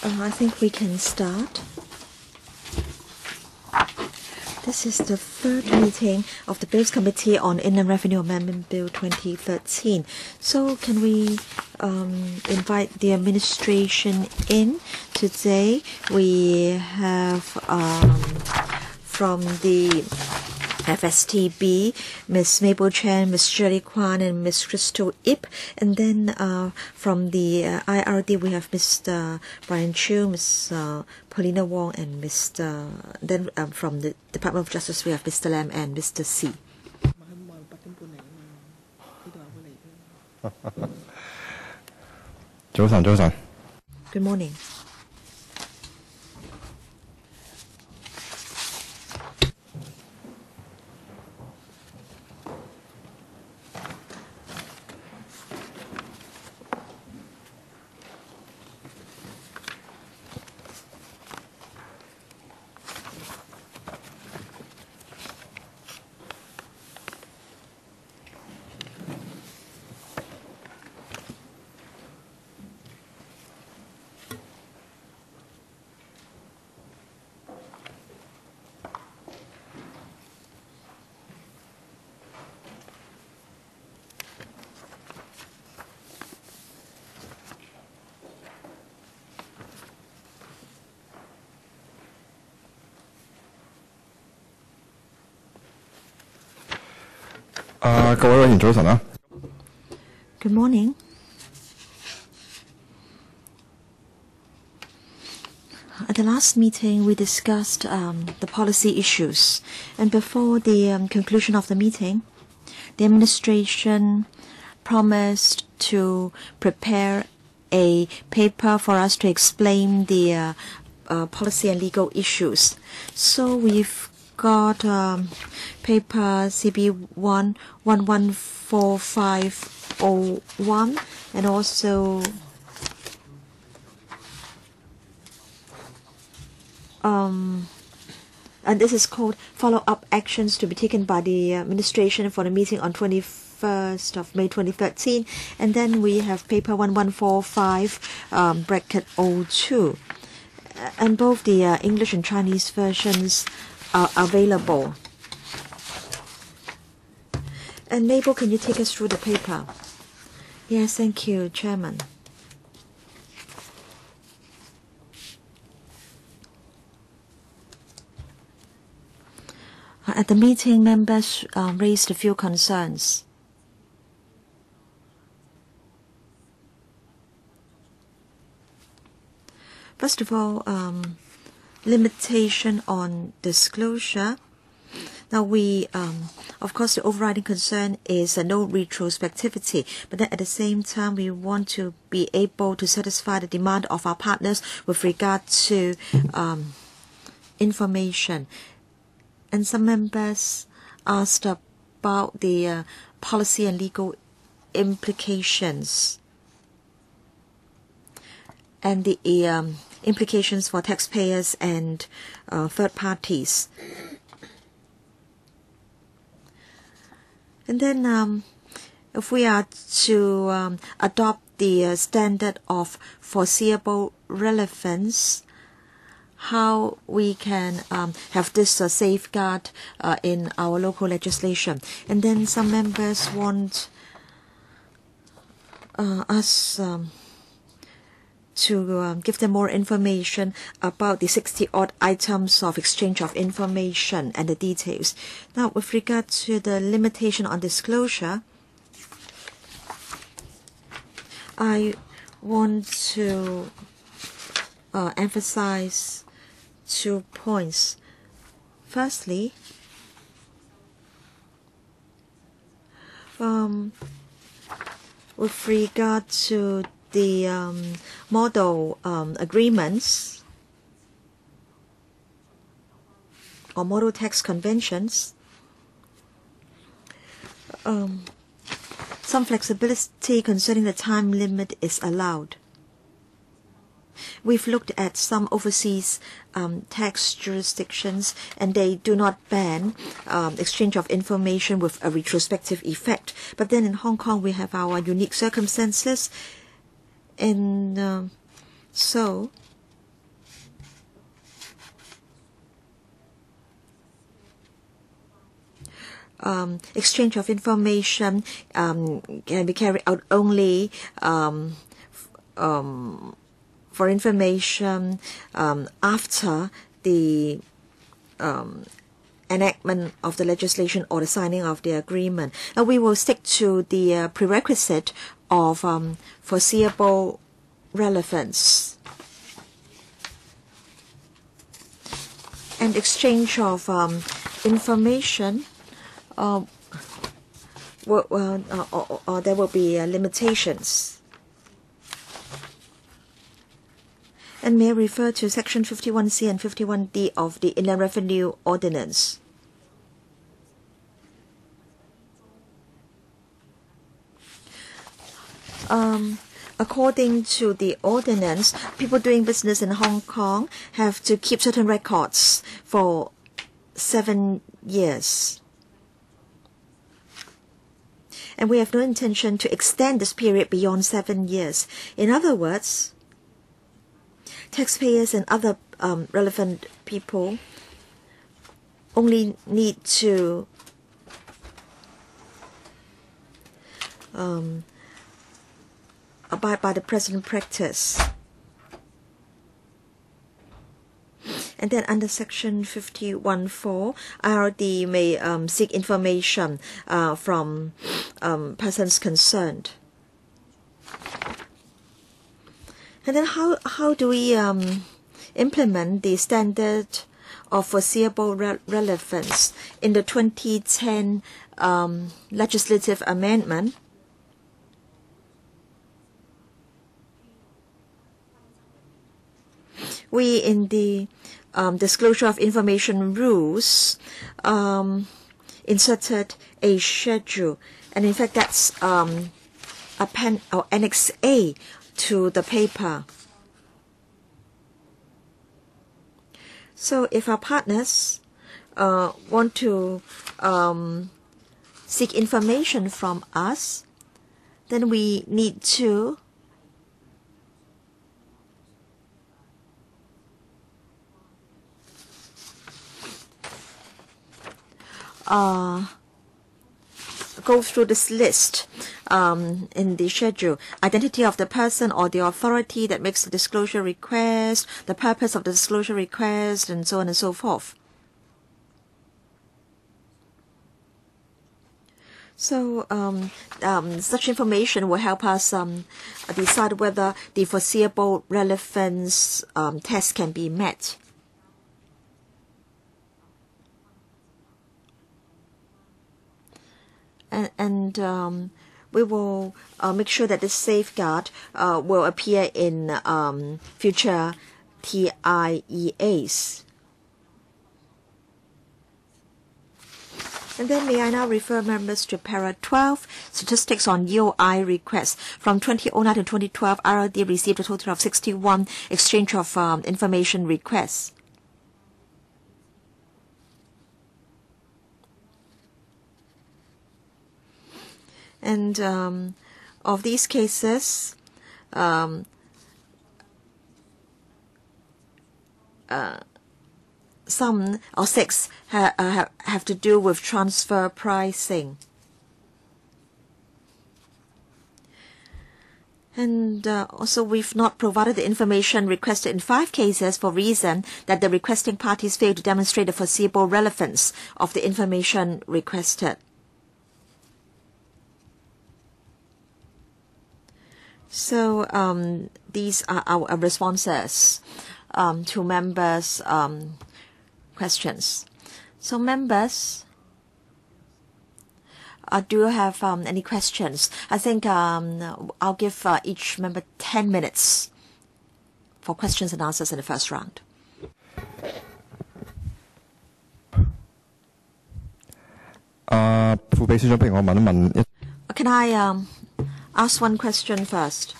I think we can start. This is the third meeting of the Bills Committee on Inland Revenue Amendment Bill 2013. So can we invite the administration in? Today we have from the FSTB, Ms. Mabel Chen, Ms. Shirley Kwan, and Ms. Crystal Ip. And then from the IRD, we have Mr. Brian Chiu, Ms. Paulina Wong, and Mr. Then from the Department of Justice, we have Mr. Lam and Mr. C. Good morning. Good morning. At the last meeting, we discussed the policy issues. And before the conclusion of the meeting, the administration promised to prepare a paper for us to explain the policy and legal issues. So we've got paper CB 114501 and also and this is called follow-up actions to be taken by the administration for the meeting on 21st of May 2013. And then we have paper 1145 bracket 02. And both the English and Chinese versions are available. And Mabel, can you take us through the paper? Yes, thank you, Chairman. At the meeting, members raised a few concerns. First of all, limitation on disclosure. Now we, of course, the overriding concern is no retrospectivity, but then at the same time we want to be able to satisfy the demand of our partners with regard to information. And some members asked about the policy and legal implications and the implications for taxpayers and third parties. And then if we are to adopt the standard of foreseeable relevance, how we can have this safeguard in our local legislation. And then some members want us to give them more information about the 60-odd items of exchange of information and the details. Now, with regard to the limitation on disclosure, I want to emphasize 2 points. Firstly, with regard to the model agreements or model tax conventions, some flexibility concerning the time limit is allowed. We've looked at some overseas tax jurisdictions, and they do not ban exchange of information with a retrospective effect. But then in Hong Kong, we have our unique circumstances. And so exchange of information can be carried out only for information after the enactment of the legislation or the signing of the agreement. And we will stick to the prerequisite of foreseeable relevance. And exchange of information, there will be limitations. And may refer to Section 51C and 51D of the Inland Revenue Ordinance. According to the ordinance, people doing business in Hong Kong have to keep certain records for 7 years. And we have no intention to extend this period beyond 7 years. In other words, taxpayers and other relevant people only need to abide by the present practice. And then under Section 51(4), IRD may seek information from persons concerned. And then how do we implement the standard of foreseeable relevance in the 2010 legislative amendment? We, in the disclosure of information rules, inserted a schedule, and in fact that's Annex A to the paper. So if our partners want to seek information from us, then we need to go through this list in the schedule. Identity of the person or the authority that makes the disclosure request, the purpose of the disclosure request, and so on and so forth. So such information will help us decide whether the foreseeable relevance test can be met. And we will make sure that this safeguard will appear in future TIEAs. And then may I now refer members to Para 12, Statistics on UOI Requests. From 2009 to 2012, IRD received a total of 61 exchange of information requests. And of these cases, some or 6 have to do with transfer pricing. And also we've not provided the information requested in 5 cases for reason that the requesting parties failed to demonstrate the foreseeable relevance of the information requested. So these are our responses to members' questions. So members, do you have any questions? I think I'll give each member 10 minutes for questions and answers in the first round. Can I ask one question first?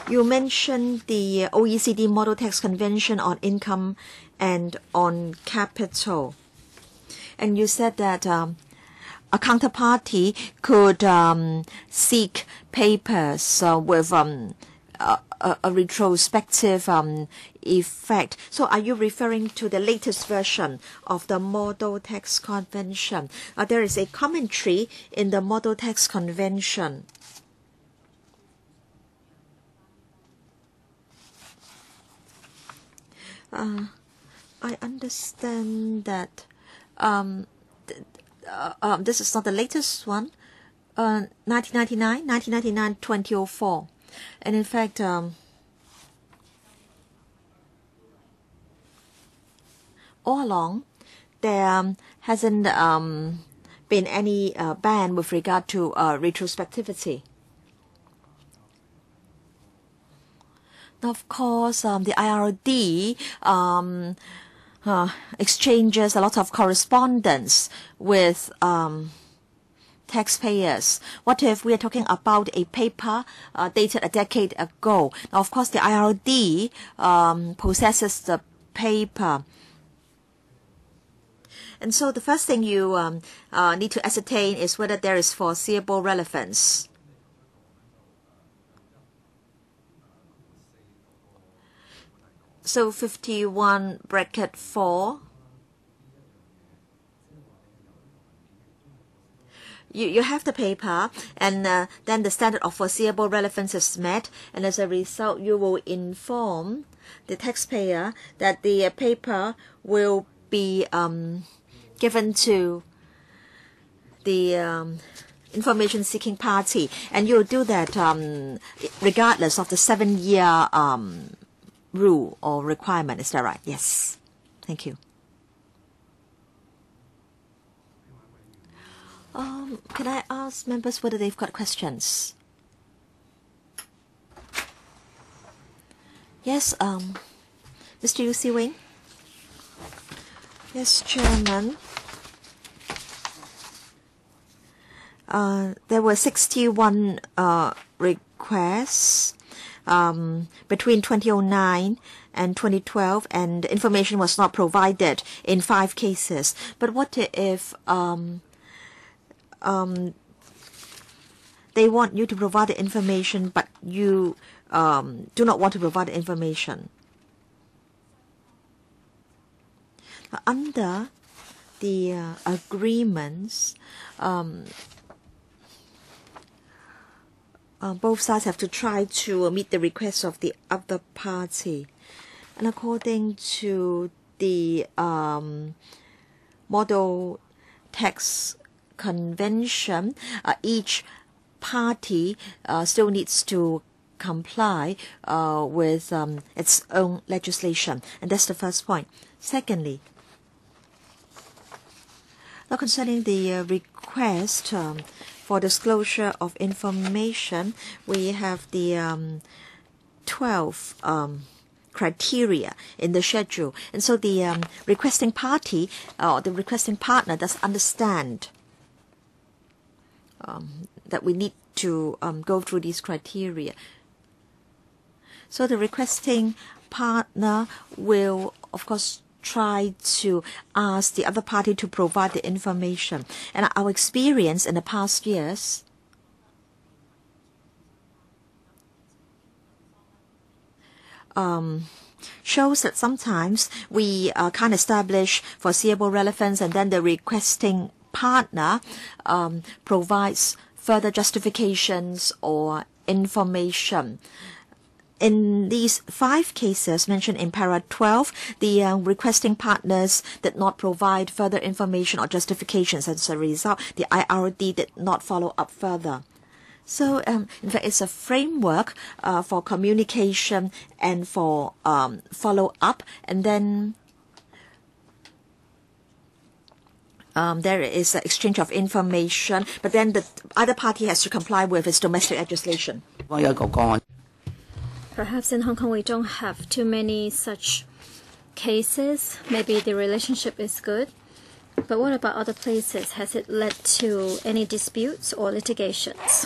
You mentioned the OECD Model Tax Convention on Income and on Capital. And you said that a counterparty could seek papers with a retrospective effect. So are you referring to the latest version of the Model Tax Convention? There is a commentary in the Model Tax Convention. I understand that this is not the latest one. 1999, 2004. And in fact, all along, there hasn't been any ban with regard to retrospectivity. Now, of course, the IRD exchanges a lot of correspondence with taxpayers. What if we are talking about a paper dated a decade ago? Now, of course, the IRD possesses the paper. And so the first thing you need to ascertain is whether there is foreseeable relevance. So 51(4). You have the paper, and then the standard of foreseeable relevance is met, and as a result, you will inform the taxpayer that the paper will be given to the information-seeking party, and you'll do that regardless of the 7-year rule or requirement. Is that right? Yes. Thank you. Can I ask members whether they've got questions? Yes, Mr. Yu Si Wing. Yes, Chairman. There were 61 requests between 2009 and 2012, and information was not provided in 5 cases. But what if they want you to provide the information, but you do not want to provide the information? Under the agreements, both sides have to try to meet the requests of the other party. And according to the Model Tax Convention, each party still needs to comply with its own legislation. And that's the first point. Secondly, now concerning the request for disclosure of information, we have the 12 criteria in the schedule. And so the requesting party or the requesting partner does understand that we need to go through these criteria. So the requesting partner will, of course, try to ask the other party to provide the information. And our experience in the past years shows that sometimes we can't establish foreseeable relevance, and then the requesting partner provides further justifications or information. In these 5 cases mentioned in para 12, the requesting partners did not provide further information or justifications. As a result, the IRD did not follow up further. So, in fact, it's a framework for communication and for follow-up. And then there is an exchange of information, but then the other party has to comply with its domestic legislation. Perhaps in Hong Kong we don't have too many such cases. Maybe the relationship is good. But what about other places? Has it led to any disputes or litigations?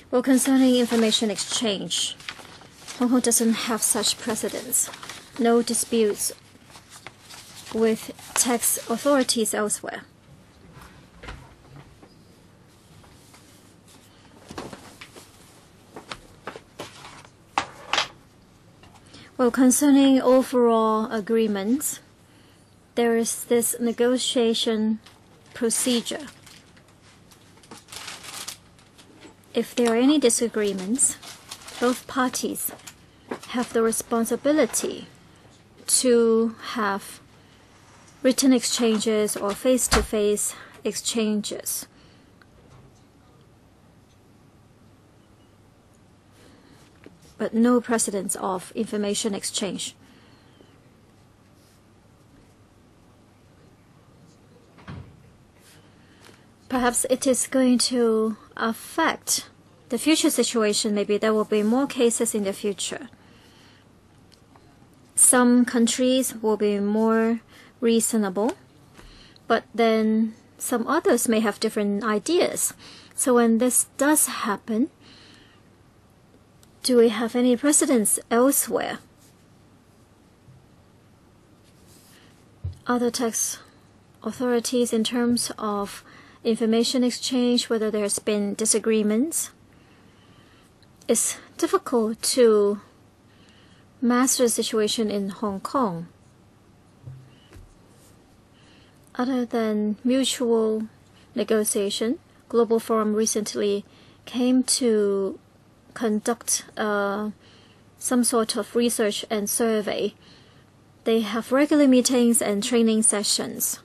Well, concerning information exchange, Hong Kong doesn't have such precedents. No disputes with tax authorities elsewhere. Well, concerning overall agreements, there is this negotiation procedure. If there are any disagreements, both parties have the responsibility to have written exchanges or face-to-face exchanges. But no precedence of information exchange. Perhaps it is going to affect the future situation. Maybe there will be more cases in the future. Some countries will be more reasonable, but then some others may have different ideas. So when this does happen, do we have any precedents elsewhere? Other tax authorities, in terms of information exchange, whether there's been disagreements, it's difficult to master the situation in Hong Kong. Other than mutual negotiation, Global Forum recently came to conduct some sort of research and survey. They have regular meetings and training sessions.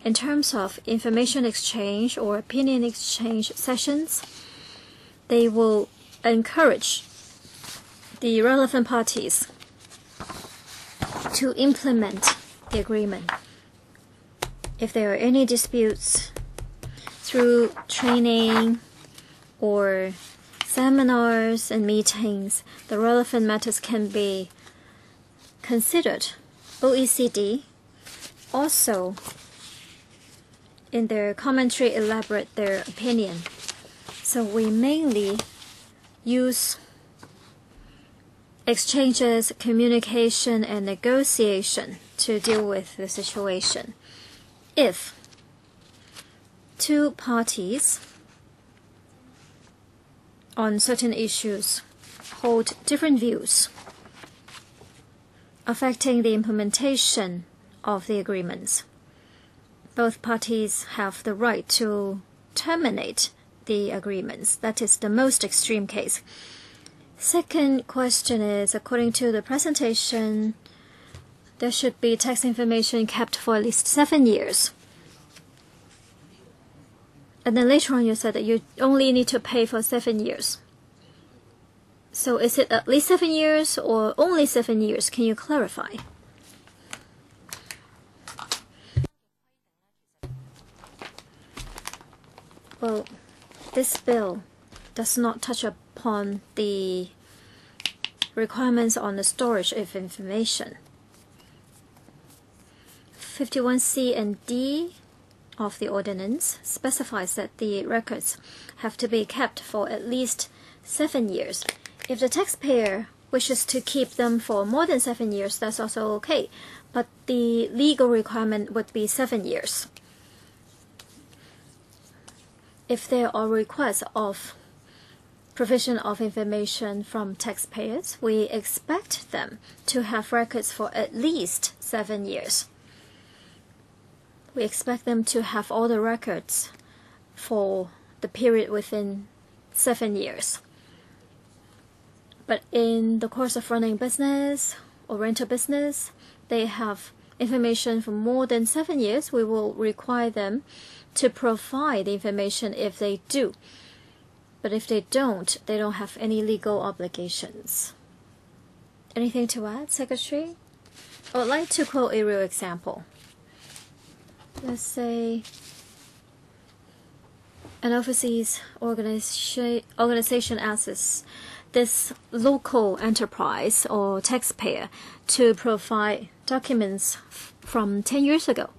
In terms of information exchange or opinion exchange sessions, they will encourage the relevant parties to implement the agreement. If there are any disputes, through training or seminars and meetings, the relevant matters can be considered. OECD also, in their commentary, elaborate their opinion. So we mainly use exchanges, communication, and negotiation to deal with the situation. If two parties on certain issues hold different views affecting the implementation of the agreements, both parties have the right to terminate the agreements. That is the most extreme case. Second question is, according to the presentation, there should be tax information kept for at least 7 years. And then later on you said that you only need to pay for 7 years. So is it at least 7 years or only 7 years? Can you clarify? Well, this bill does not touch upon the requirements on the storage of information. 51C and D of the ordinance specifies that the records have to be kept for at least 7 years. If the taxpayer wishes to keep them for more than 7 years, that's also okay. But the legal requirement would be 7 years. If there are requests of provision of information from taxpayers, we expect them to have records for at least 7 years. We expect them to have all the records for the period within 7 years. But in the course of running business or rental business, they have information for more than 7 years. We will require them to provide the information if they do. But if they don't have any legal obligations. Anything to add, Secretary? I would like to quote a real example. Let's say an overseas organization asks this local enterprise or taxpayer to provide documents from 10 years ago.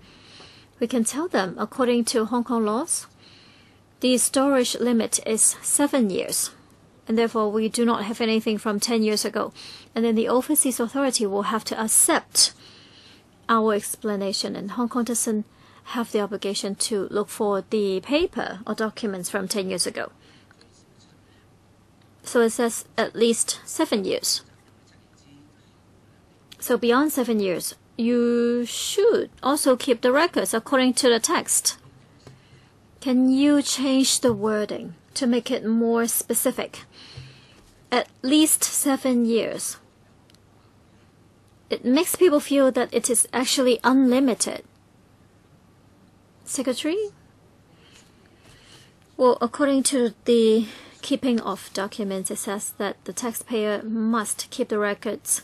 We can tell them, according to Hong Kong laws, the storage limit is 7 years, and therefore we do not have anything from 10 years ago. And then the overseas authority will have to accept our explanation, and Hong Kong doesn't have the obligation to look for the paper or documents from 10 years ago. So it says at least 7 years. So beyond 7 years, you should also keep the records according to the text. Can you change the wording to make it more specific? At least 7 years. It makes people feel that it is actually unlimited. Secretary? Well, according to the keeping of documents, it says that the taxpayer must keep the records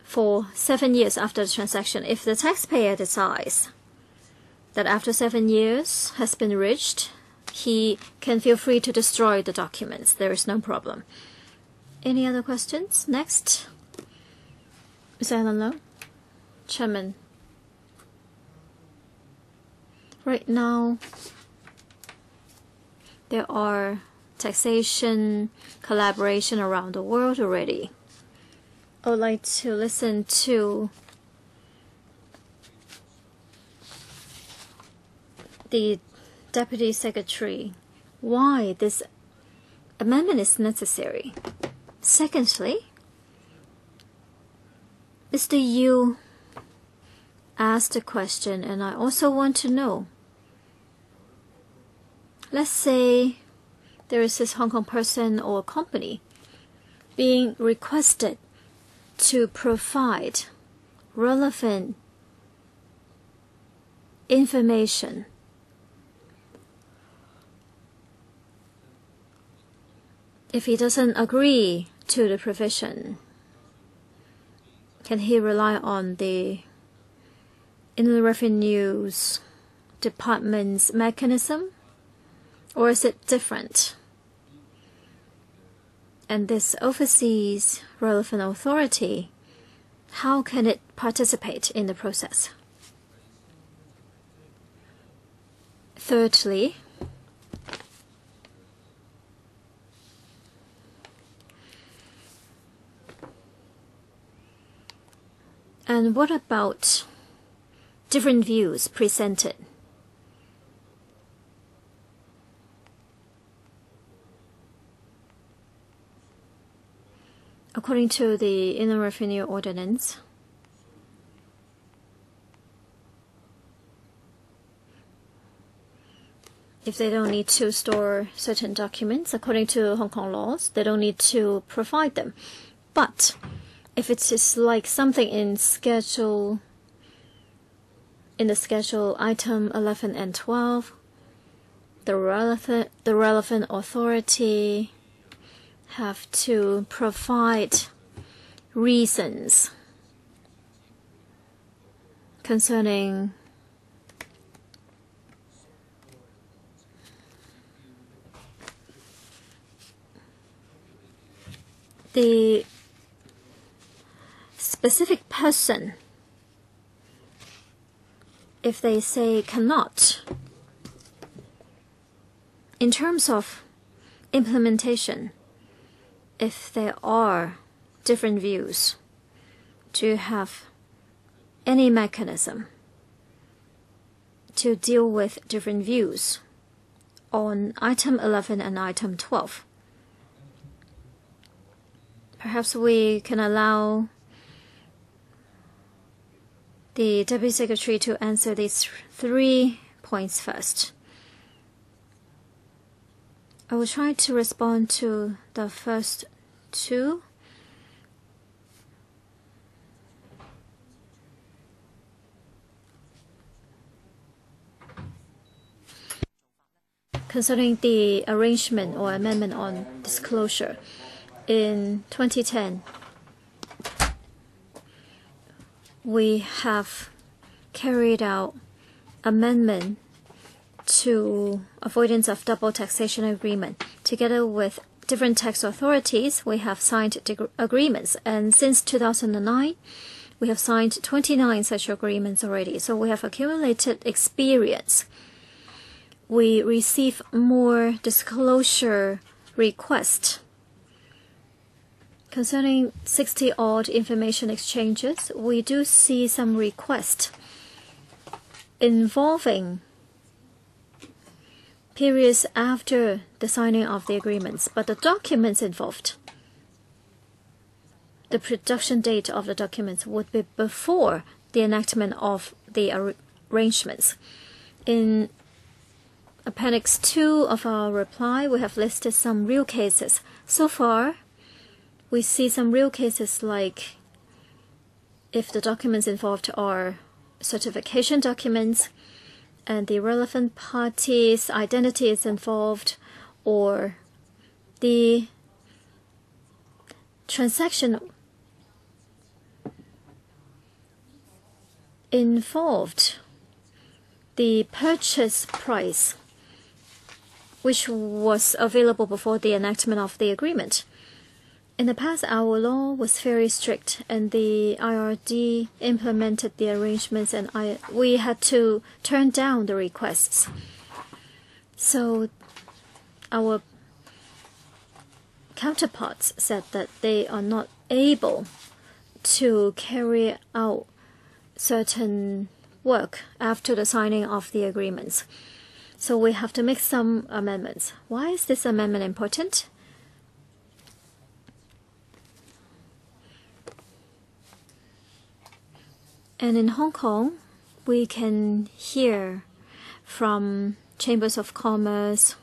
for 7 years after the transaction. If the taxpayer decides that after 7 years has been reached, he can feel free to destroy the documents. There is no problem. Any other questions? Next. Mr. Alan Low, Chairman. Right now, there are taxation collaboration around the world already. I would like to listen to the Deputy Secretary why this amendment is necessary. Secondly, Mr. Yu asked a question, and I also want to know. Let's say there is this Hong Kong person or company being requested to provide relevant information. If he doesn't agree to the provision, can he rely on the Inland Revenue's department's mechanism? Or is it different? And this overseas relevant authority, how can it participate in the process? Thirdly, and what about different views presented? According to the Inland Revenue Ordinance, if they don't need to store certain documents, according to Hong Kong laws, they don't need to provide them. But if it is like something in the schedule item 11 and 12, the relevant authority have to provide reasons concerning the specific person. If they say cannot, in terms of implementation, if there are different views, do you have any mechanism to deal with different views on item 11 and item 12? Perhaps we can allow the Deputy Secretary to answer these 3 points first. I will try to respond to the first 2. Concerning the arrangement or amendment on disclosure, in 2010, we have carried out amendment to avoidance of double taxation agreement. Together with different tax authorities, we have signed agreements, and since 2009, we have signed 29 such agreements already. So we have accumulated experience. We receive more disclosure requests. Concerning 60-odd information exchanges, we do see some requests involving periods after the signing of the agreements, but the documents involved the production date of the documents would be before the enactment of the arrangements. In Appendix 2 of our reply, we have listed some real cases. So far, we see some real cases like if the documents involved are certification documents and the relevant party's identity is involved, or the transaction involved the purchase price which was available before the enactment of the agreement. In the past, our law was very strict, and the IRD implemented the arrangements, and we had to turn down the requests. So our counterparts said that they are not able to carry out certain work after the signing of the agreements. So we have to make some amendments. Why is this amendment important? And in Hong Kong, we can hear from chambers of commerce.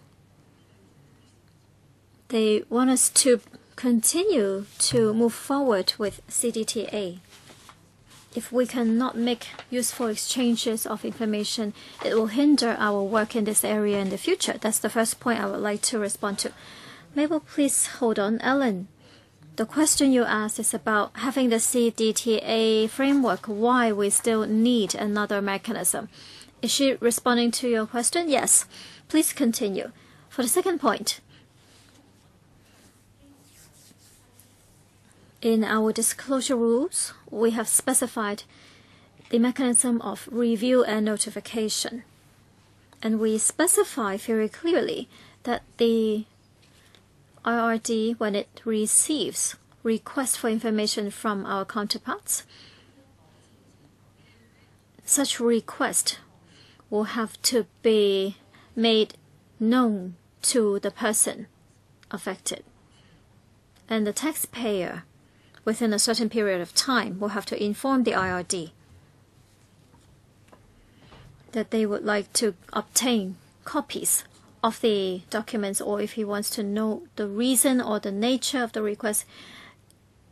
They want us to continue to move forward with CDTA. If we cannot make useful exchanges of information, it will hinder our work in this area in the future. That's the first point I would like to respond to. Mabel, please hold on. Ellen, the question you asked is about having the CDTA framework, why we still need another mechanism. Is she responding to your question? Yes. Please continue. For the second point, in our disclosure rules, we have specified the mechanism of review and notification. And we specify very clearly that the IRD, when it receives requests for information from our counterparts, such request will have to be made known to the person affected. And the taxpayer, within a certain period of time, will have to inform the IRD that they would like to obtain copies of the documents, or if he wants to know the reason or the nature of the request,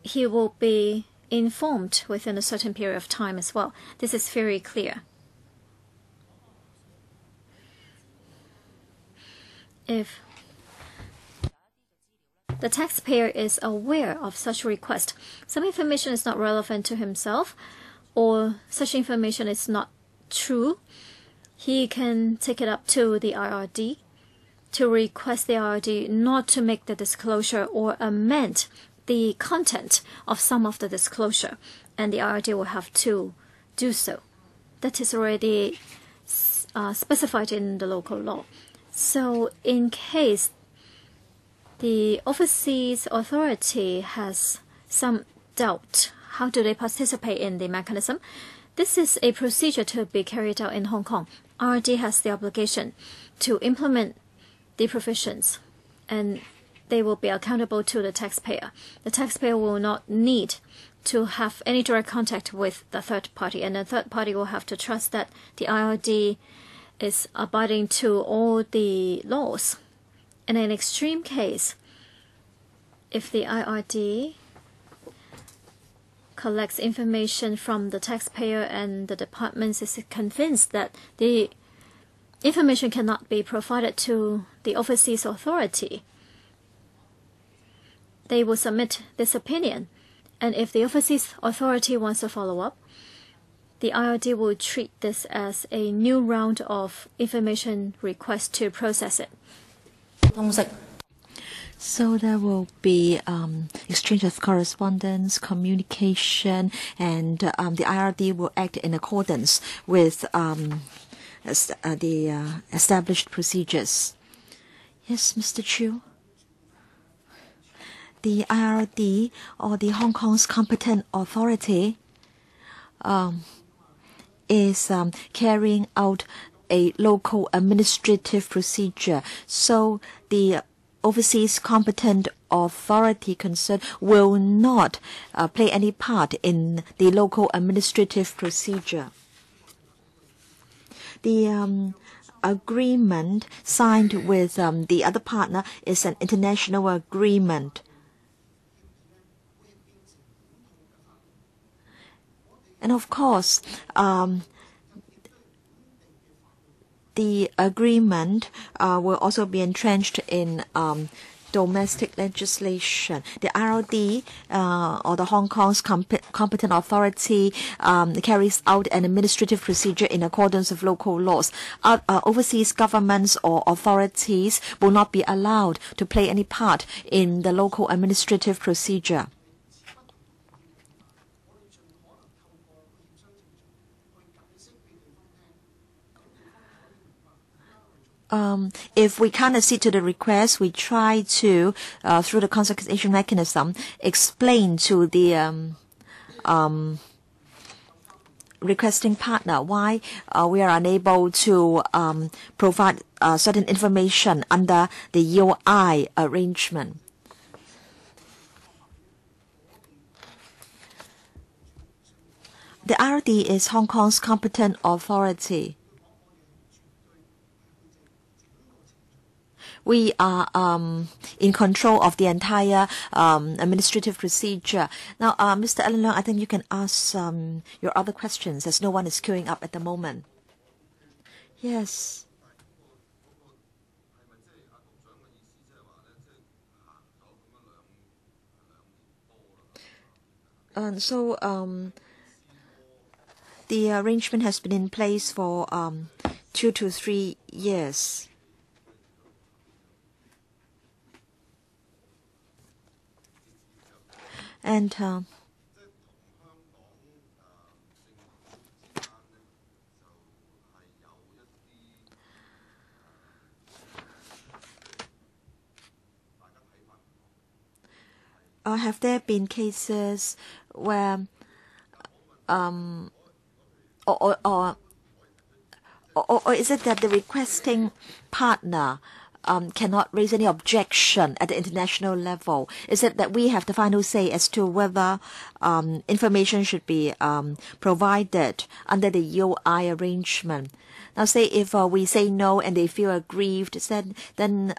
he will be informed within a certain period of time as well. This is very clear. If the taxpayer is aware of such request, some information is not relevant to himself, or such information is not true, he can take it up to the IRD to request the IRD not to make the disclosure or amend the content of some of the disclosure, and the IRD will have to do so. That is already specified in the local law. So in case the overseas authority has some doubt, how do they participate in the mechanism? This is a procedure to be carried out in Hong Kong. IRD has the obligation to implement the provisions, and they will be accountable to the taxpayer. The taxpayer will not need to have any direct contact with the third party, and the third party will have to trust that the IRD is abiding to all the laws. In an extreme case, if the IRD collects information from the taxpayer and the department is convinced that the information cannot be provided to the overseas authority, they will submit this opinion. And if the overseas authority wants to follow up, the IRD will treat this as a new round of information request to process it. So there will be exchange of correspondence, communication, and the IRD will act in accordance with the established procedures. Yes, Mr. Chiu. The IRD, or the Hong Kong's competent authority, is carrying out a local administrative procedure. So the overseas competent authority concerned will not play any part in the local administrative procedure. The agreement signed with the other partner is an international agreement. And of course, the agreement will also be entrenched in domestic legislation. The ROD or the Hong Kong's competent authority carries out an administrative procedure in accordance with local laws. Overseas governments or authorities will not be allowed to play any part in the local administrative procedure. If we can't accede to the request, we try to, through the consultation mechanism, explain to the requesting partner why we are unable to provide certain information under the UI arrangement. The RD is Hong Kong's competent authority. We are in control of the entire administrative procedure. Now, Mr. Allen Leung, I think you can ask your other questions as no one is queuing up at the moment. Yes. The arrangement has been in place for 2 to 3 years. And have there been cases where or is it that the requesting partner cannot raise any objection at the international level? Is it that we have the final say as to whether information should be provided under the UI arrangement? Now, say if we say no and they feel aggrieved, then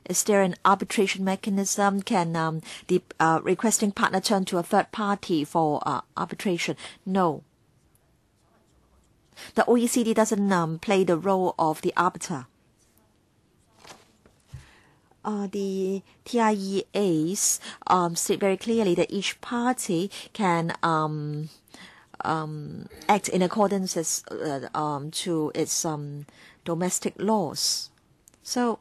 is there an arbitration mechanism? Can the requesting partner turn to a third party for arbitration? No. The OECD doesn't play the role of the arbiter. The TIEAs state very clearly that each party can act in accordance to its domestic laws. So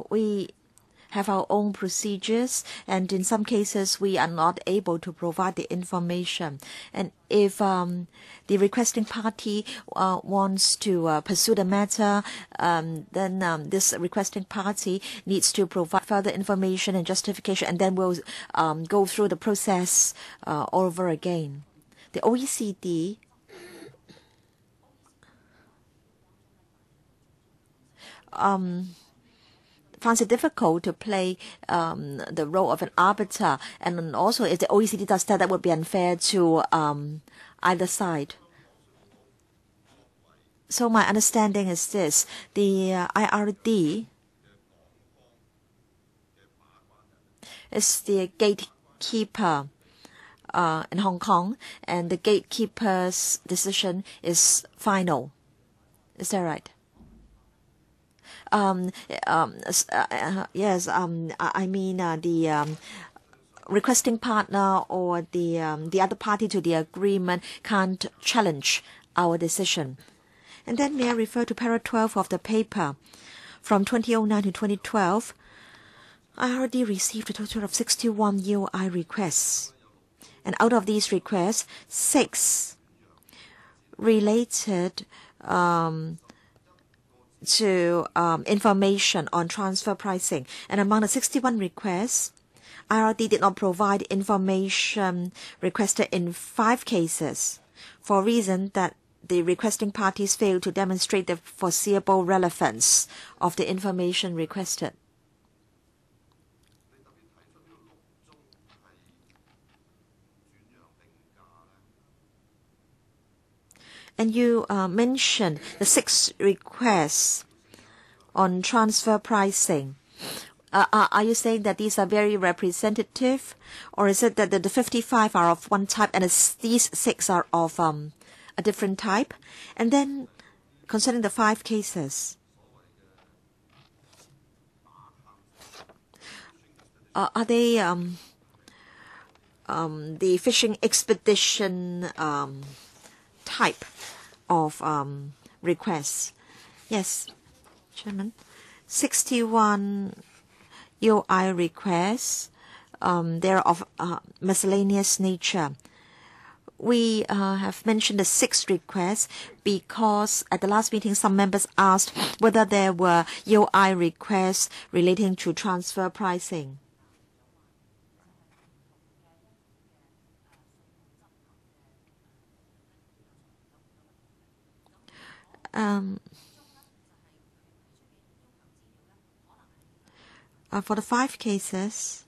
we have our own procedures, and in some cases we are not able to provide the information. And if the requesting party wants to pursue the matter, then this requesting party needs to provide further information and justification, and then we'll go through the process all over again. The OECD finds it difficult to play the role of an arbiter, and also if the OECD does that, that would be unfair to either side. So my understanding is this: the IRD is the gatekeeper in Hong Kong, and the gatekeeper's decision is final. Is that right? Yes, I mean the requesting partner or the other party to the agreement can't challenge our decision. And then may I refer to paragraph 12 of the paper. From 2009 to 2012, IRD received a total of 61 UI requests. And out of these requests, 6 related to information on transfer pricing. And among the 61 requests, IRD did not provide information requested in 5 cases for reason that the requesting parties fail to demonstrate the foreseeable relevance of the information requested. And you mentioned the 6 requests on transfer pricing. Are you saying that these are very representative, or is it that the 55 are of one type and these 6 are of a different type? And then concerning the 5 cases, are they the fishing expedition type of requests? Yes, Chairman. 61 EOI requests, they're of miscellaneous nature. We have mentioned the 6 requests because at the last meeting some members asked whether there were EOI requests relating to transfer pricing. For the 5 cases,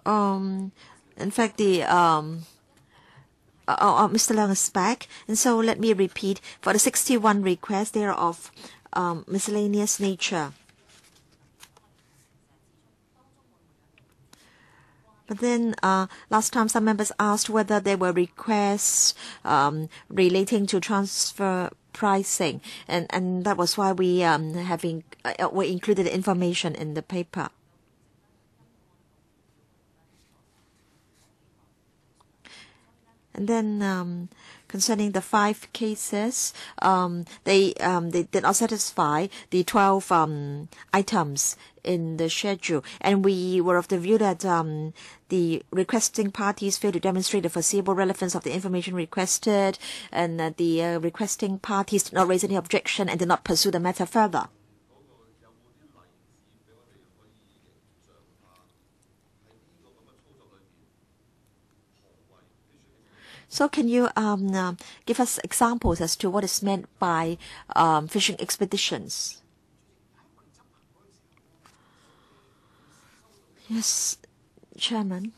in fact, the Mr. Leung is back, and so let me repeat. For the 61 requests, they are of miscellaneous nature. But then last time some members asked whether there were requests relating to transfer pricing, and that was why we we included the information in the paper. And then concerning the 5 cases, they did not satisfy the 12 items in the schedule, and we were of the view that the requesting parties failed to demonstrate the foreseeable relevance of the information requested, and that the requesting parties did not raise any objection and did not pursue the matter further. So can you give us examples as to what is meant by fishing expeditions? Yes, Chairman.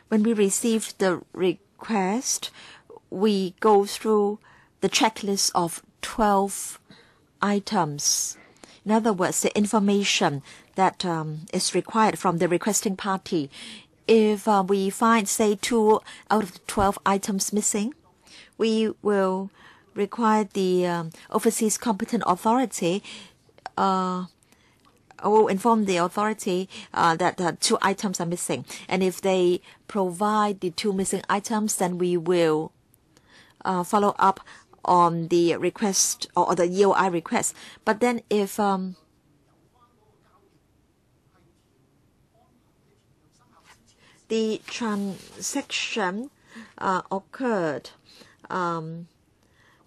When we received the request, we go through the checklist of 12 items. In other words, the information that is required from the requesting party. If we find, say, 2 out of the 12 items missing, we will require the overseas competent authority, will inform the authority that 2 items are missing. And if they provide the 2 missing items, then we will follow up on the request or the EOI request. But then if the transaction occurred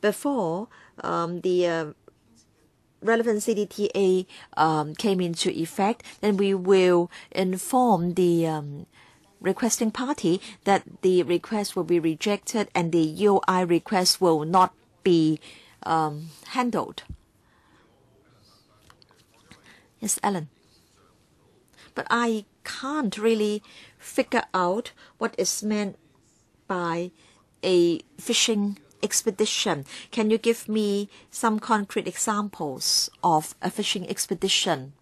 before the relevant CDTA came into effect, then we will inform the requesting party that the request will be rejected and the EOI request will not be handled. Yes, Alan. But I can't really figure out what is meant by a fishing expedition. Can you give me some concrete examples of a fishing expedition?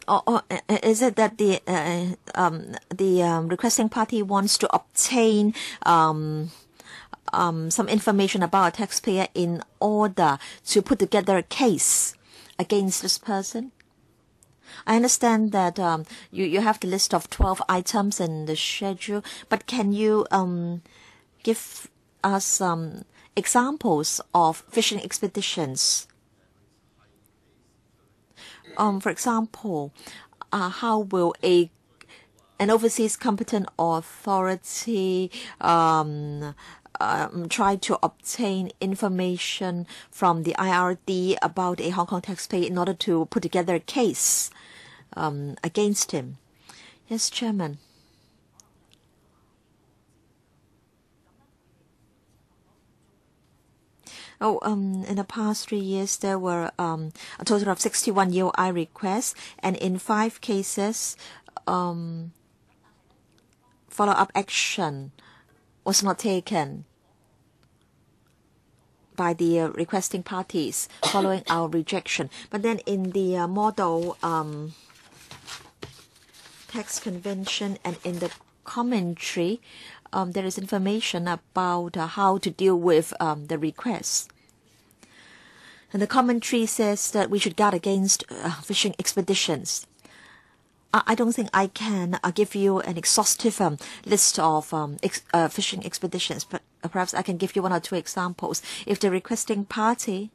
Or is it that the requesting party wants to obtain some information about a taxpayer in order to put together a case against this person? I understand that you have the list of 12 items in the schedule, but can you give us some examples of fishing expeditions? For example, how will an overseas competent authority try to obtain information from the IRD about a Hong Kong taxpayer in order to put together a case against him? Yes, Chairman. In the past 3 years, there were a total of 61 UI requests, and in 5 cases, follow-up action was not taken by the requesting parties following our rejection. But then in the model tax convention and in the commentary, there is information about how to deal with the requests. And the commentary says that we should guard against fishing expeditions. I don't think I can give you an exhaustive list of fishing expeditions, but perhaps I can give you 1 or 2 examples. If the requesting party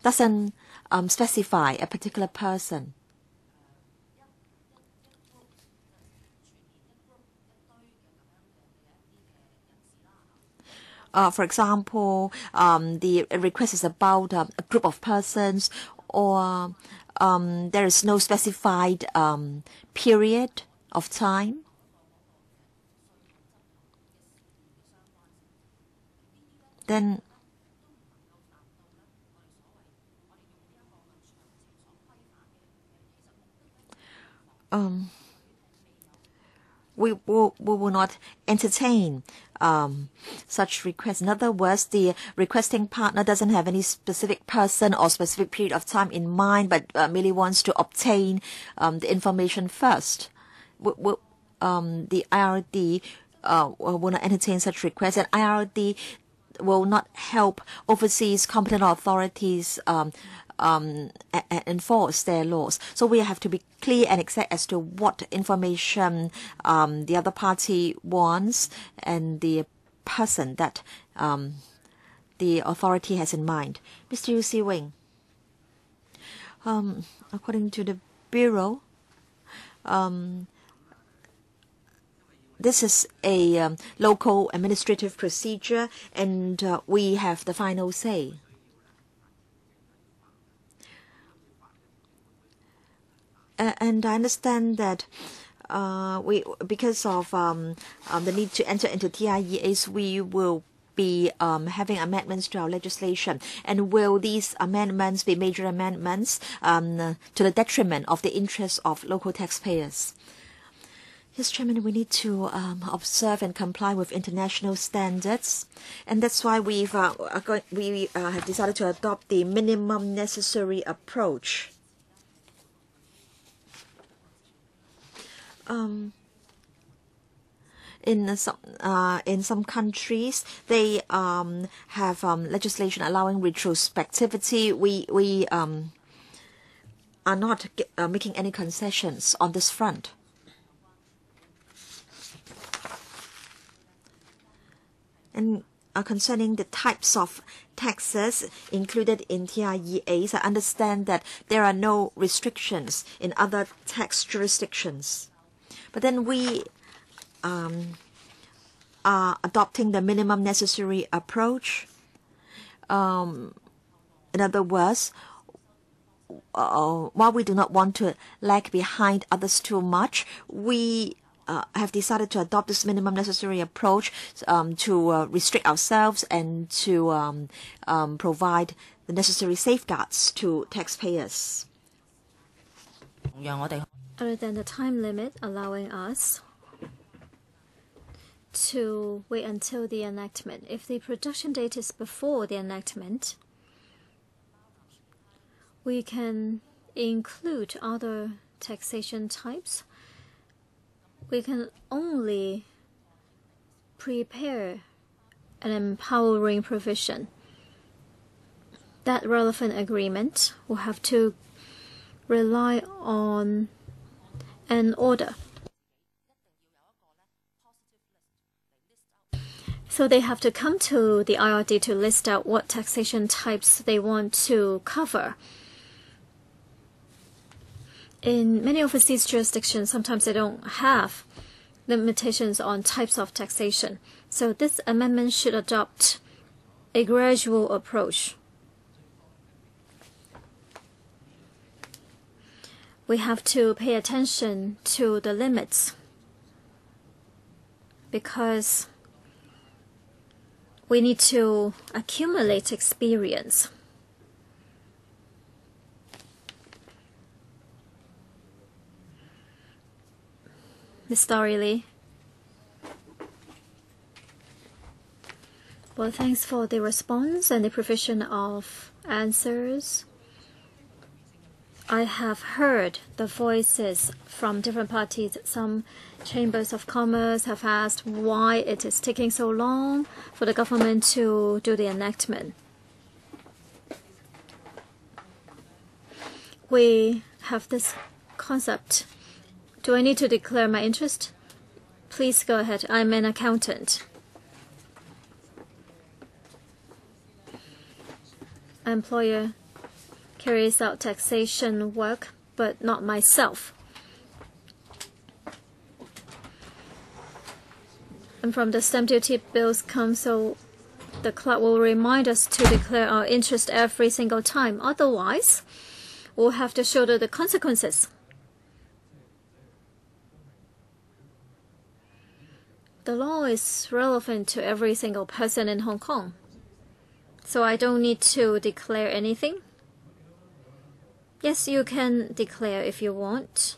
doesn't specify a particular person, for example, the request is about a group of persons, or there is no specified period of time, then we will not entertain such requests. In other words, the requesting partner doesn't have any specific person or specific period of time in mind, but merely wants to obtain the information first. The IRD will not entertain such requests, and IRD will not help overseas competent authorities enforce their laws. So we have to be clear and exact as to what information the other party wants and the person that the authority has in mind. Mr. Yu Si Wing, according to the Bureau, this is a local administrative procedure, and we have the final say. And I understand that because of the need to enter into TIEAs, we will be having amendments to our legislation. And will these amendments be major amendments to the detriment of the interests of local taxpayers? Yes, Chairman, we need to observe and comply with international standards, and that's why we have decided to adopt the minimum necessary approach. In some countries, they have legislation allowing retrospectivity. We are not making any concessions on this front. And concerning the types of taxes included in TIEAs, I understand that there are no restrictions in other tax jurisdictions. But then we are adopting the minimum necessary approach. In other words, while we do not want to lag behind others too much, we have decided to adopt this minimum necessary approach to restrict ourselves and to provide the necessary safeguards to taxpayers. Other than the time limit allowing us to wait until the enactment, if the production date is before the enactment, we can include other taxation types. We can only prepare an empowering provision. That relevant agreement will have to rely on an order. So they have to come to the IRD to list out what taxation types they want to cover. In many overseas jurisdictions, sometimes they don't have limitations on types of taxation. So this amendment should adopt a gradual approach. We have to pay attention to the limits because we need to accumulate experience. Ms. Doriley. Well, thanks for the response and the provision of answers. I have heard the voices from different parties. Some chambers of commerce have asked why it is taking so long for the government to do the enactment. We have this concept. Do I need to declare my interest? Please go ahead. I'm an accountant. Employer carries out taxation work, but not myself. And from the Stamp Duty Bills Council, the clerk will remind us to declare our interest every single time. Otherwise, we'll have to shoulder the consequences. The law is relevant to every single person in Hong Kong. So I don't need to declare anything. Yes, you can declare if you want.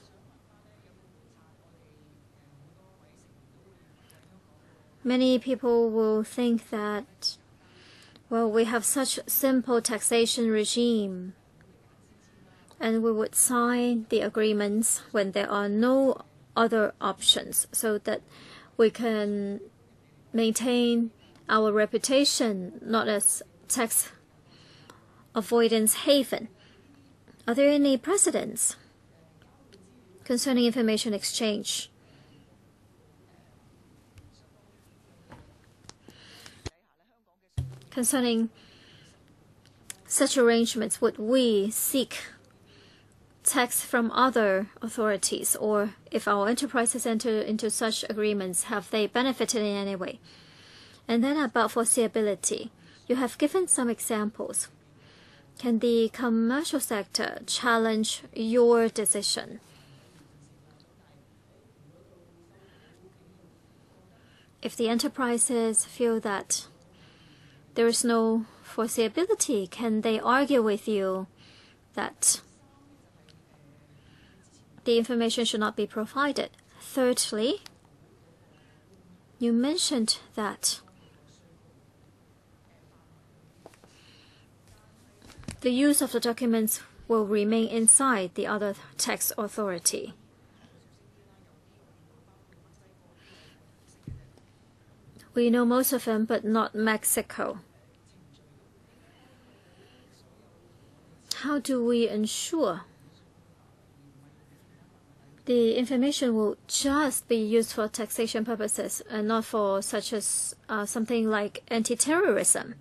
Many people will think that, well, we have such simple taxation regime, and we would sign the agreements when there are no other options, so that we can maintain our reputation not as tax avoidance haven. Are there any precedents concerning information exchange? Concerning such arrangements, would we seek tax from other authorities, or if our enterprises enter into such agreements, have they benefited in any way? And then about foreseeability. You have given some examples. Can the commercial sector challenge your decision? If the enterprises feel that there is no foreseeability, can they argue with you that the information should not be provided? Thirdly, you mentioned that the use of the documents will remain inside the other tax authority. We know most of them, but not Mexico. How do we ensure the information will just be used for taxation purposes and not for such as something like anti-terrorism?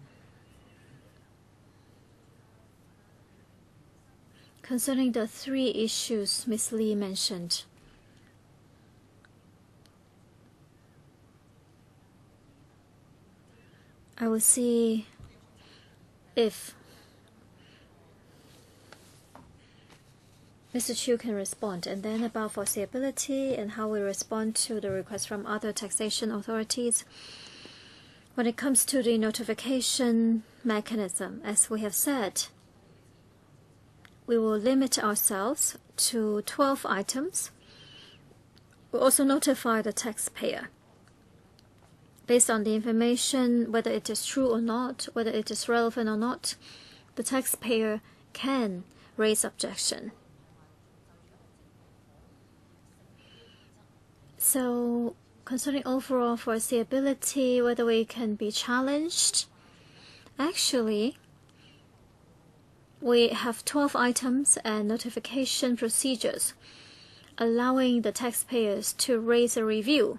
Concerning the three issues Ms. Lee mentioned, I will see if Mr. Chu can respond, and then about foreseeability and how we respond to the requests from other taxation authorities. When it comes to the notification mechanism, as we have said, we will limit ourselves to 12 items. We'll also notify the taxpayer based on the information, whether it is true or not, whether it is relevant or not. The taxpayer can raise objection. So concerning overall foreseeability, whether we can be challenged, actually, we have 12 items and notification procedures, allowing the taxpayers to raise a review.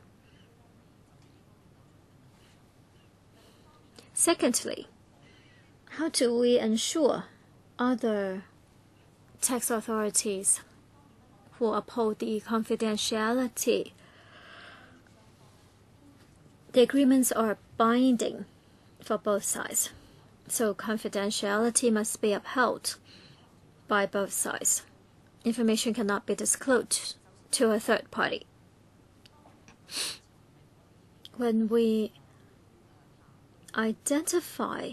Secondly, how do we ensure other tax authorities will uphold the confidentiality. The agreements are binding for both sides, so confidentiality must be upheld by both sides. Information cannot be disclosed to a third party. When we identify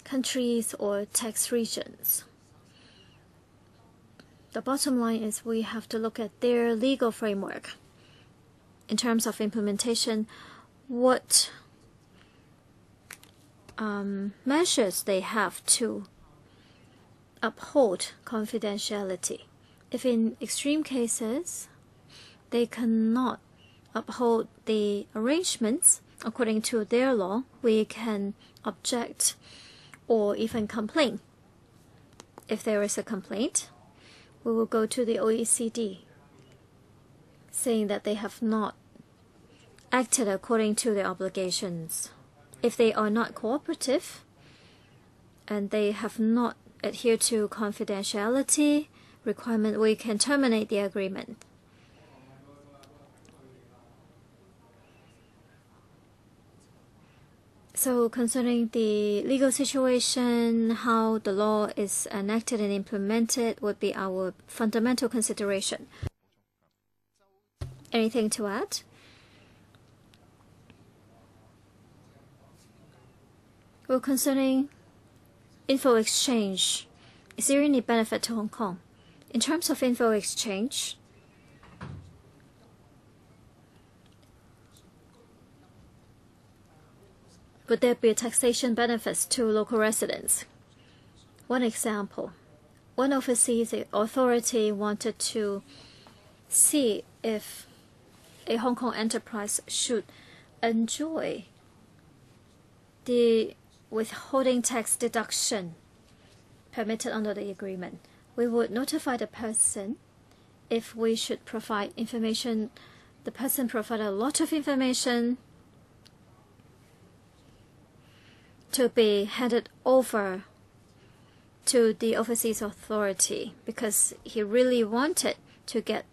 countries or tax regions, the bottom line is we have to look at their legal framework. In terms of implementation, what measures they have to uphold confidentiality. If in extreme cases they cannot uphold the arrangements according to their law, we can object or even complain. If there is a complaint, we will go to the OECD, saying that they have not acted according to their obligations. If they are not cooperative and they have not adhered to confidentiality requirement, we can terminate the agreement. So concerning the legal situation, how the law is enacted and implemented would be our fundamental consideration. Anything to add? Well, concerning info exchange, is there any benefit to Hong Kong? In terms of info exchange, would there be taxation benefits to local residents? One example, one overseas authority wanted to see if a Hong Kong enterprise should enjoy the withholding tax deduction permitted under the agreement. We would notify the person if we should provide information. The person provided a lot of information to be handed over to the overseas authority because he really wanted to get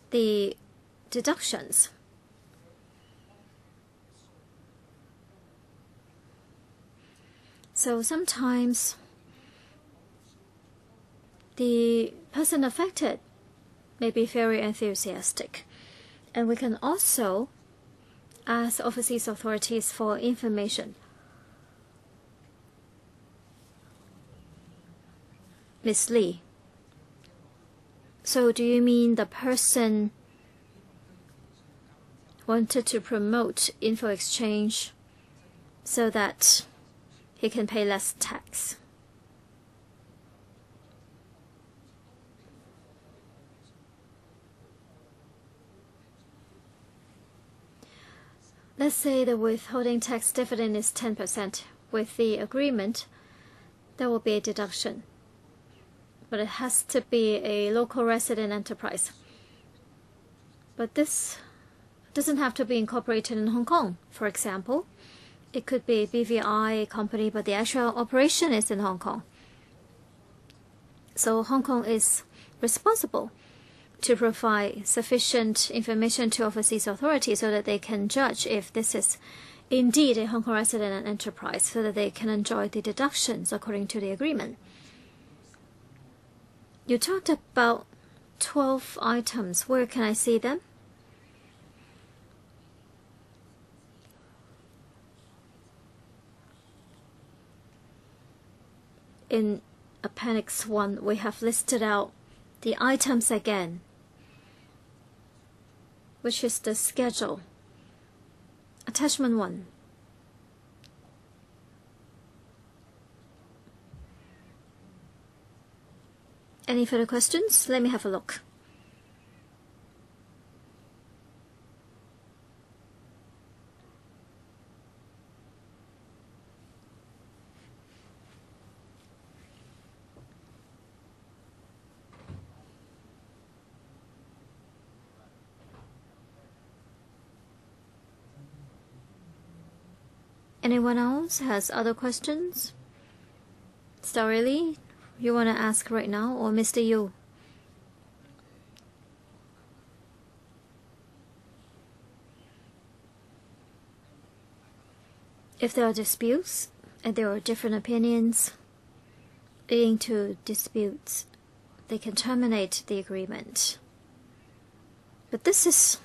the deductions. So sometimes the person affected may be very enthusiastic, and we can also ask overseas authorities for information. Ms. Lee, so do you mean the person wanted to promote info exchange so that he can pay less tax? Let's say the withholding tax dividend is 10%. With the agreement, there will be a deduction, but it has to be a local resident enterprise. But this doesn't have to be incorporated in Hong Kong. For example, it could be a BVI company, but the actual operation is in Hong Kong. So Hong Kong is responsible to provide sufficient information to overseas authorities so that they can judge if this is indeed a Hong Kong resident enterprise, so that they can enjoy the deductions according to the agreement. You talked about 12 items. Where can I see them? In Appendix 1, we have listed out the items again, which is the schedule. Attachment 1. Any further questions? Let me have a look. Anyone else has other questions? Starry Lee you want to ask right now, or Mr. Yu? If there are disputes and there are different opinions leading to disputes, they can terminate the agreement. But this is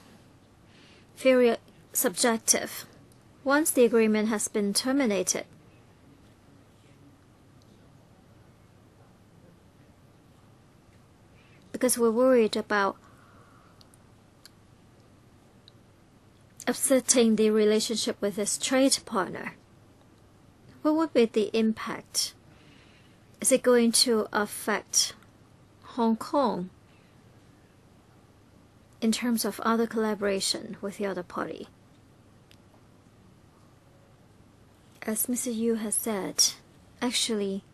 very subjective. Once the agreement has been terminated, because we're worried about upsetting the relationship with his trade partner, what would be the impact? Is it going to affect Hong Kong in terms of other collaboration with the other party? As Mr. Yu has said, actually,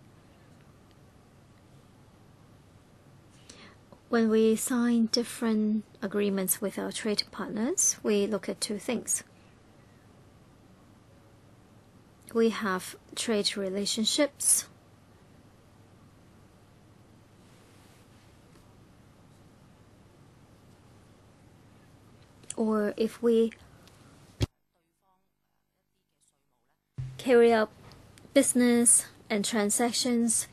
when we sign different agreements with our trade partners, we look at two things. We have trade relationships, or if we carry out business and transactions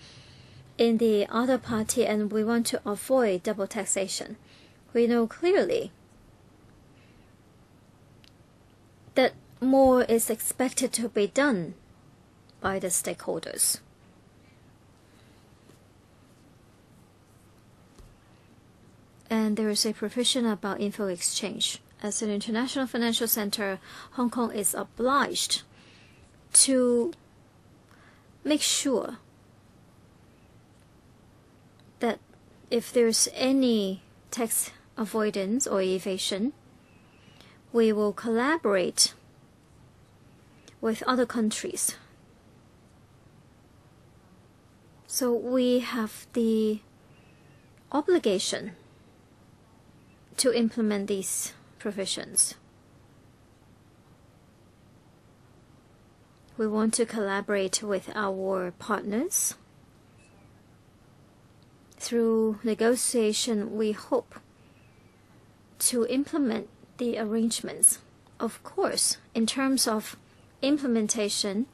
in the other party and we want to avoid double taxation, we know clearly that more is expected to be done by the stakeholders. And there is a provision about info exchange. As an international financial center, Hong Kong is obliged to make sure that if there's any tax avoidance or evasion, we will collaborate with other countries. So we have the obligation to implement these provisions. We want to collaborate with our partners. Through negotiation, we hope to implement the arrangements. Of course, in terms of implementation,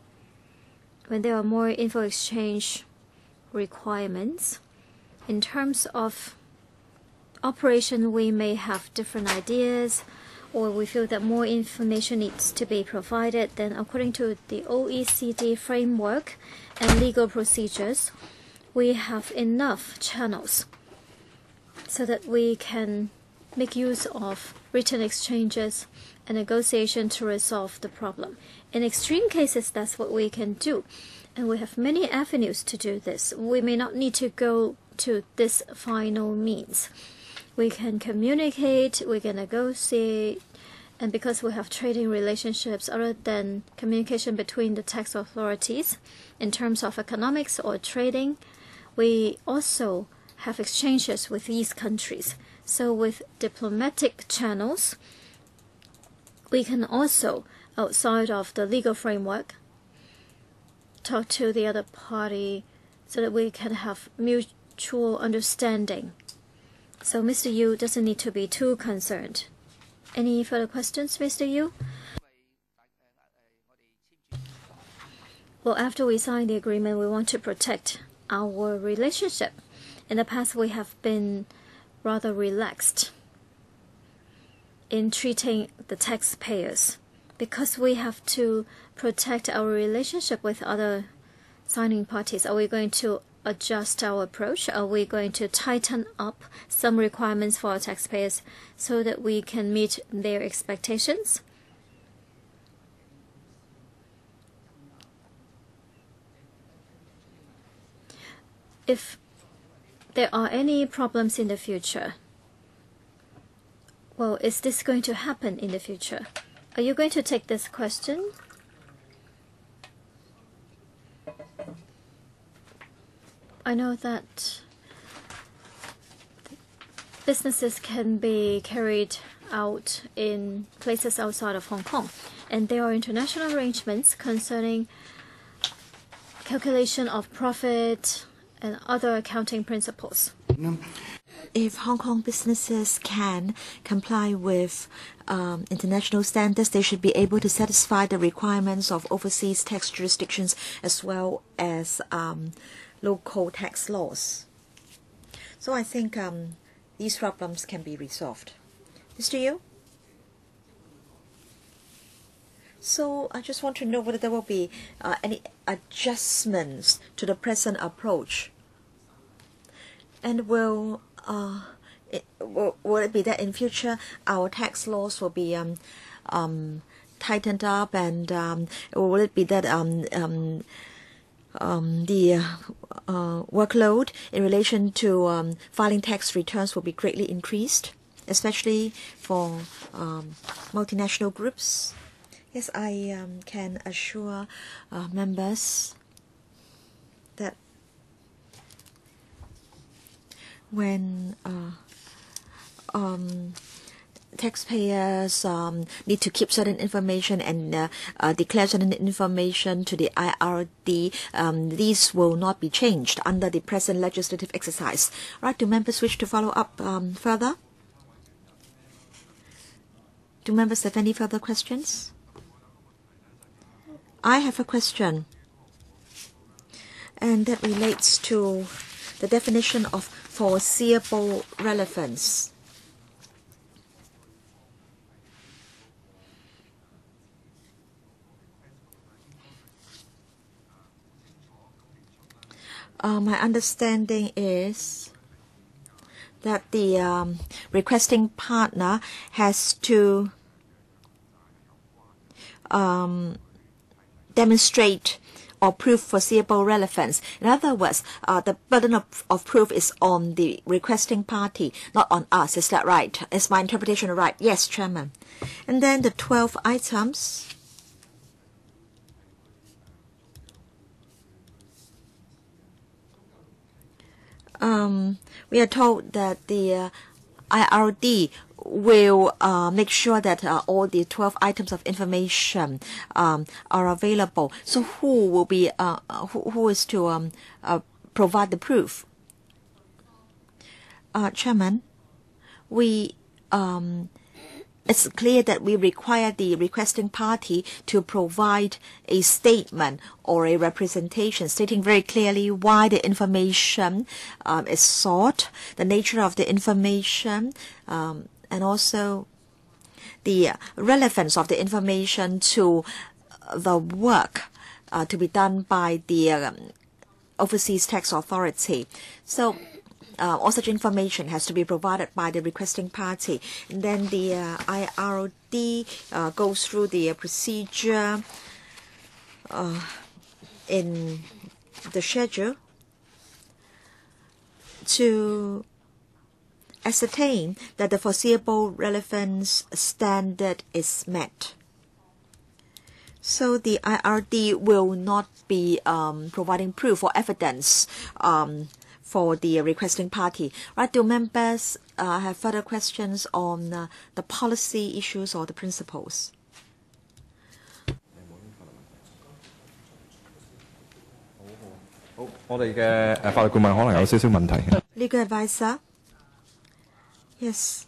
when there are more info exchange requirements, in terms of operation, we may have different ideas, or we feel that more information needs to be provided, then according to the OECD framework and legal procedures, we have enough channels so that we can make use of written exchanges and negotiation to resolve the problem. In extreme cases, that's what we can do. And we have many avenues to do this. We may not need to go to this final means. We can communicate, we can negotiate, and because we have trading relationships other than communication between the tax authorities in terms of economics or trading, we also have exchanges with these countries. So with diplomatic channels, we can also, outside of the legal framework, talk to the other party so that we can have mutual understanding. So Mr. Yu doesn't need to be too concerned. Any further questions, Mr. Yu? Well, after we sign the agreement, we want to protect our relationship. In the past, we have been rather relaxed in treating the taxpayers because we have to protect our relationship with other signing parties. Are we going to adjust our approach? Are we going to tighten up some requirements for our taxpayers so that we can meet their expectations? If there are any problems in the future, well, is this going to happen in the future? Are you going to take this question? I know that businesses can be carried out in places outside of Hong Kong, and there are international arrangements concerning calculation of profit and other accounting principles. If Hong Kong businesses can comply with international standards, they should be able to satisfy the requirements of overseas tax jurisdictions as well as local tax laws. So I think these problems can be resolved. Mr. Yu? So I just want to know whether there will be any adjustments to the present approach. And will it be that in future our tax laws will be tightened up, and will it be that the workload in relation to filing tax returns will be greatly increased, especially for multinational groups? Yes, I can assure members that when taxpayers need to keep certain information and declare certain information to the IRD, these will not be changed under the present legislative exercise. Right, do members wish to follow up further? Do members have any further questions? I have a question, and that relates to the definition of foreseeable relevance. My understanding is that the requesting partner has to demonstrate or prove foreseeable relevance. In other words, the burden of proof is on the requesting party, not on us. Is that right? Is my interpretation right? Yes, Chairman. And then the 12 items. We are told that the IRD will make sure that all the 12 items of information are available. So who will be who is to provide the proof? Chairman, it's clear that we require the requesting party to provide a statement or a representation stating very clearly why the information is sought, the nature of the information, and also the relevance of the information to the work to be done by the overseas tax authority. So all such information has to be provided by the requesting party. And then the IRD goes through the procedure in the schedule to ascertain that the foreseeable relevance standard is met. So the IRD will not be providing proof or evidence for the requesting party. Right, do members have further questions on the policy issues or the principles? Legal advisor? Yes.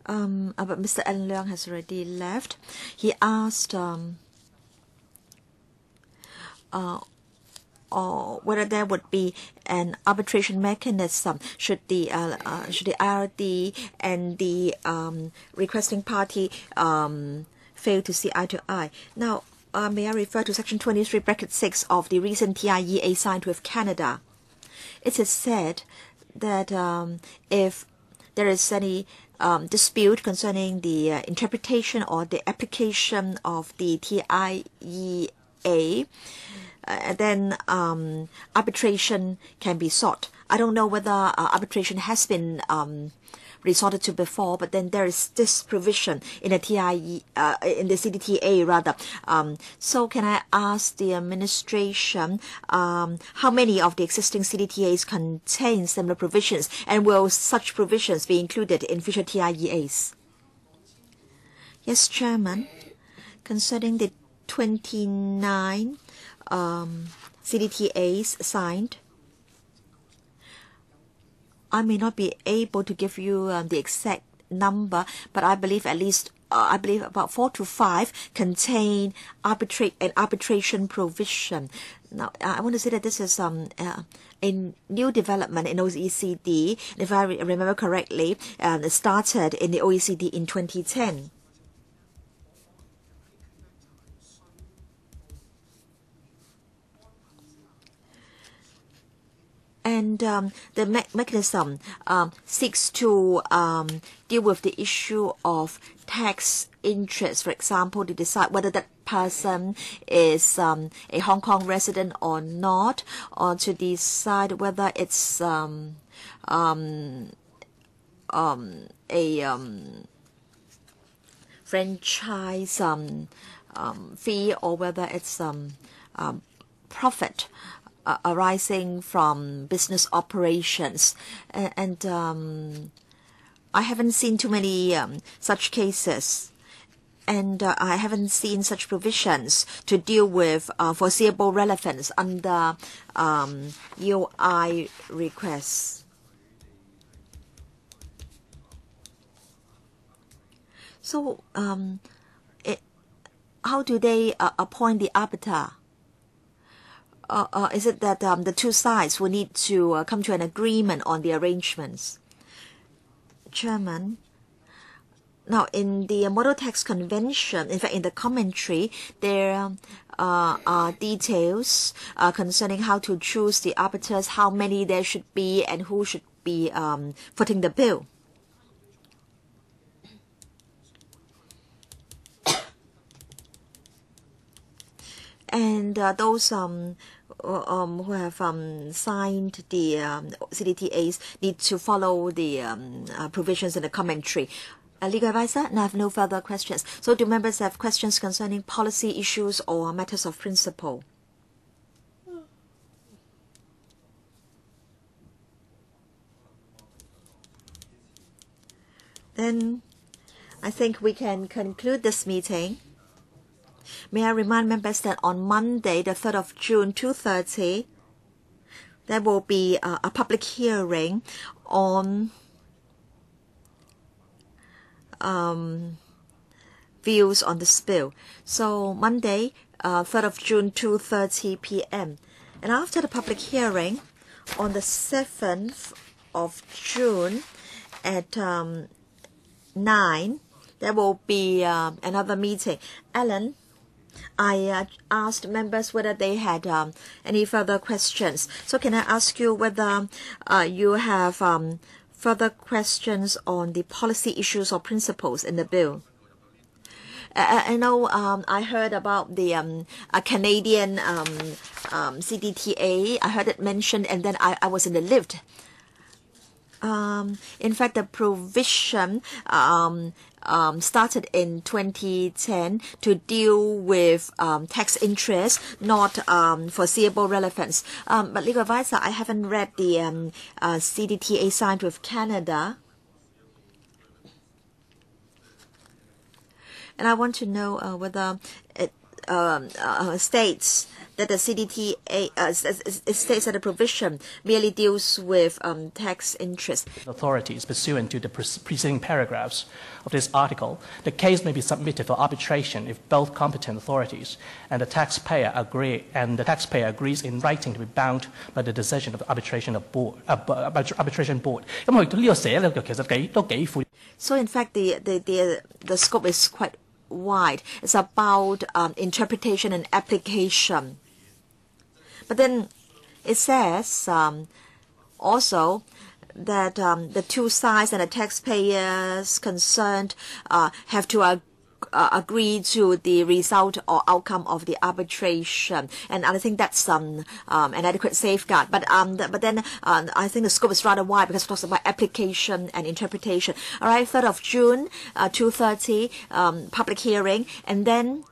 But Mr. Alan Leong has already left. He asked or whether there would be an arbitration mechanism should the IRD and the requesting party fail to see eye to eye. Now, may I refer to Section 23(6) of the recent TIEA signed with Canada? It is said that if there is any dispute concerning the interpretation or the application of the TIEA, then arbitration can be sought. I don't know whether arbitration has been resorted to before, but then there is this provision in the in the CDTA rather. So can I ask the administration how many of the existing CDTAs contain similar provisions, and will such provisions be included in future TIEAs? Yes, Chairman. Concerning the 29 CDTAs signed, I may not be able to give you the exact number, but I believe at least I believe about 4 to 5 contain an arbitration provision. Now, I want to say that this is a new development in OECD. If I remember correctly, it started in the OECD in 2010. And the mechanism seeks to deal with the issue of tax interest. For example, to decide whether that person is a Hong Kong resident or not, or to decide whether it's a franchise fee, or whether it's profit arising from business operations. And I haven't seen too many such cases, and I haven't seen such provisions to deal with foreseeable relevance under UI requests. So how do they appoint the arbiter? Is it that the two sides will need to come to an agreement on the arrangements? Chairman, now in the Model Tax Convention, in fact in the commentary, there are details concerning how to choose the arbiters, how many there should be, and who should be footing the bill. And those who have signed the CDTAs need to follow the provisions in the commentary. Legal advisor, and I have no further questions. So do members have questions concerning policy issues or matters of principle? Then I think we can conclude this meeting. May I remind members that on Monday, the 3rd of June, 2:30, there will be a public hearing on views on this bill. So Monday, 3rd of June, 2:30 p.m. And after the public hearing, on the 7th of June at 9, there will be another meeting. Alan, I asked members whether they had any further questions. So can I ask you whether you have further questions on the policy issues or principles in the bill? I know I heard about the Canadian CDTA. I heard it mentioned, and then I was in the lift. In fact, the provision started in 2010 to deal with tax interest, not foreseeable relevance. But legal advisor, I haven't read the CDTA signed with Canada. And I want to know whether it states that the CDTA states that the provision merely deals with tax interest. Authorities pursuant to the preceding paragraphs of this article, the case may be submitted for arbitration if both competent authorities and the taxpayer agrees in writing to be bound by the decision of the arbitration board. So in fact, the scope is quite wide. It's about interpretation and application. But then it says also that the two sides and the taxpayers concerned have to agree to the result or outcome of the arbitration, and I think that's an adequate safeguard. But then I think the scope is rather wide because it talks about application and interpretation. All right, 3rd of June, 2:30, public hearing, and then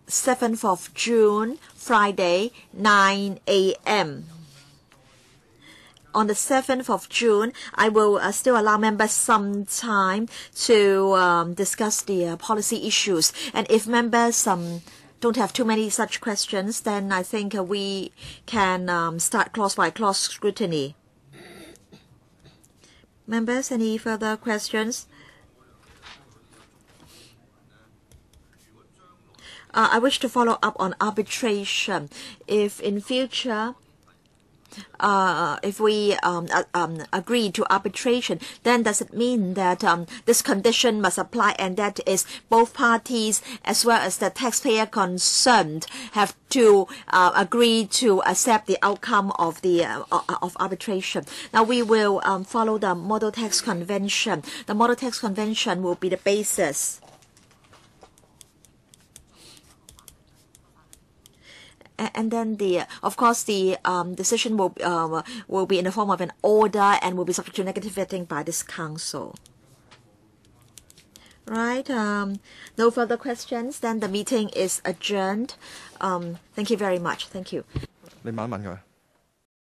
7th of June, Friday, 9 a.m. On the 7th of June, I will still allow members some time to discuss the policy issues. And if members don't have too many such questions, then I think we can start clause by clause scrutiny. Members, any further questions? I wish to follow up on arbitration. If in future, if we agree to arbitration, then does it mean that this condition must apply, and that is both parties as well as the taxpayer concerned have to agree to accept the outcome of the of arbitration? Now we will follow the Model Tax Convention. The Model Tax Convention will be the basis. And then of course, the decision will be in the form of an order and will be subject to negative vetting by this council. Right? No further questions. Then the meeting is adjourned. Thank you very much. Thank you. 你問一問佢。